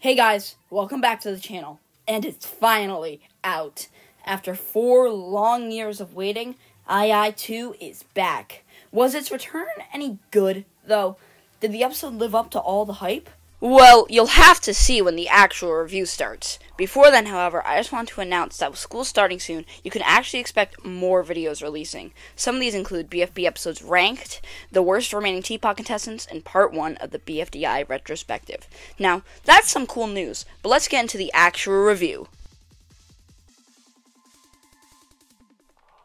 Hey guys, welcome back to the channel, and it's finally out. After 4 long years of waiting, II2 is back. Was its return any good, though? Did the episode live up to all the hype? Well, you'll have to see when the actual review starts. Before then, however, I just want to announce that with school starting soon, you can actually expect more videos releasing. Some of these include BFB episodes ranked, the worst remaining Teapot contestants, and part 1 of the BFDI retrospective. Now, that's some cool news, but let's get into the actual review.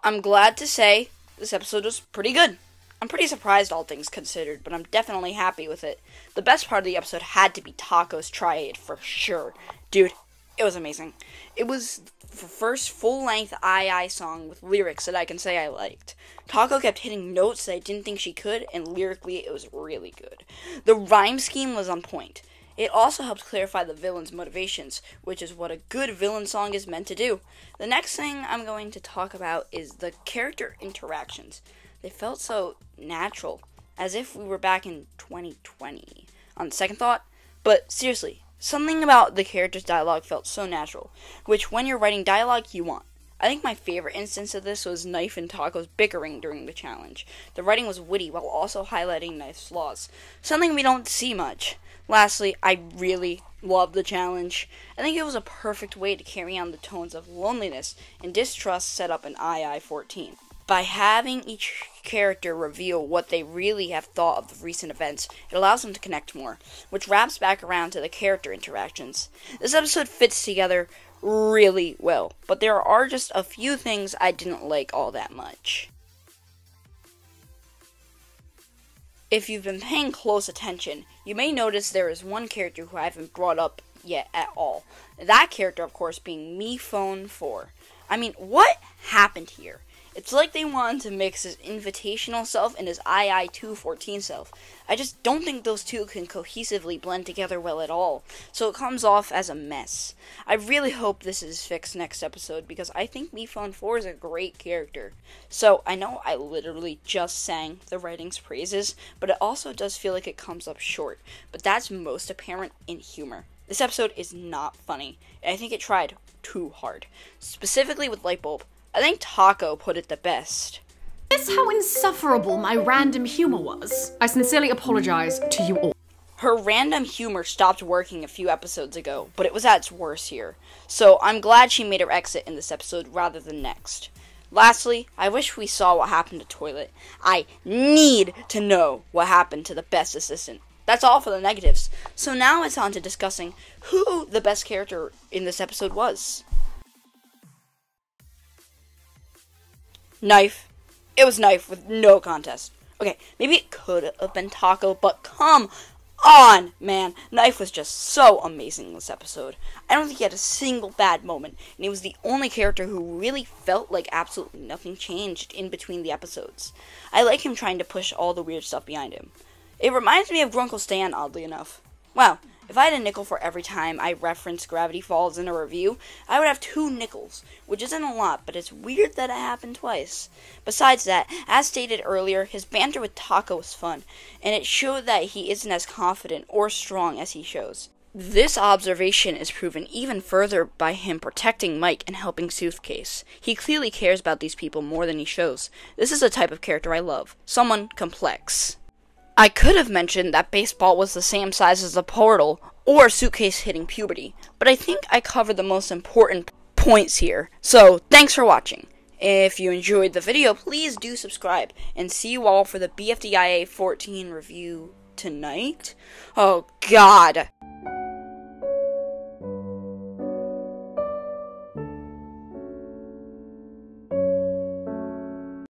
I'm glad to say this episode was pretty good. I'm pretty surprised, all things considered, but I'm definitely happy with it. The best part of the episode had to be Taco's Triad, for sure. Dude, it was amazing. It was the first full-length II song with lyrics that I can say I liked. Taco kept hitting notes that I didn't think she could, and lyrically it was really good. The rhyme scheme was on point. It also helped clarify the villain's motivations, which is what a good villain song is meant to do. The next thing I'm going to talk about is the character interactions. They felt so natural, as if we were back in 2020, on second thought. But seriously, something about the character's dialogue felt so natural, which when you're writing dialogue, you want. I think my favorite instance of this was Knife and Taco's bickering during the challenge. The writing was witty while also highlighting Knife's flaws, something we don't see much. Lastly, I really loved the challenge. I think it was a perfect way to carry on the tones of loneliness and distrust set up in II-14. By having each character reveal what they really have thought of the recent events, it allows them to connect more, which wraps back around to the character interactions. This episode fits together really well, but there are just a few things I didn't like all that much. If you've been paying close attention, you may notice there is one character who I haven't brought up yet at all. That character, of course, being MePhone4. I mean, what happened here? It's like they wanted to mix his invitational self and his II-214 self. I just don't think those two can cohesively blend together well at all, so it comes off as a mess. I really hope this is fixed next episode, because I think MePhone4 is a great character. So, I know I literally just sang the writing's praises, but it also does feel like it comes up short, but that's most apparent in humor. This episode is not funny, and I think it tried too hard. Specifically with Lightbulb, I think Taco put it the best. Guess how insufferable my random humor was? I sincerely apologize to you all. Her random humor stopped working a few episodes ago, but it was at its worst here. So I'm glad she made her exit in this episode rather than next. Lastly, I wish we saw what happened to Toilet. I need to know what happened to the best assistant. That's all for the negatives. So now it's on to discussing who the best character in this episode was. Knife. It was Knife with no contest. Okay, maybe it could have been Taco, but come on, man. Knife was just so amazing in this episode. I don't think he had a single bad moment, and he was the only character who really felt like absolutely nothing changed in between the episodes. I like him trying to push all the weird stuff behind him. It reminds me of Grunkle Stan, oddly enough. Wow. If I had a nickel for every time I reference Gravity Falls in a review, I would have 2 nickels, which isn't a lot, but it's weird that it happened twice. Besides that, as stated earlier, his banter with Taco was fun, and it showed that he isn't as confident or strong as he shows. This observation is proven even further by him protecting Mike and helping Suitcase. He clearly cares about these people more than he shows. This is a type of character I love. Someone complex. I could have mentioned that Baseball was the same size as the portal, or Suitcase hitting puberty, but I think I covered the most important points here. So, thanks for watching. If you enjoyed the video, please do subscribe, and see you all for the BFDIA 14 review tonight. Oh, God.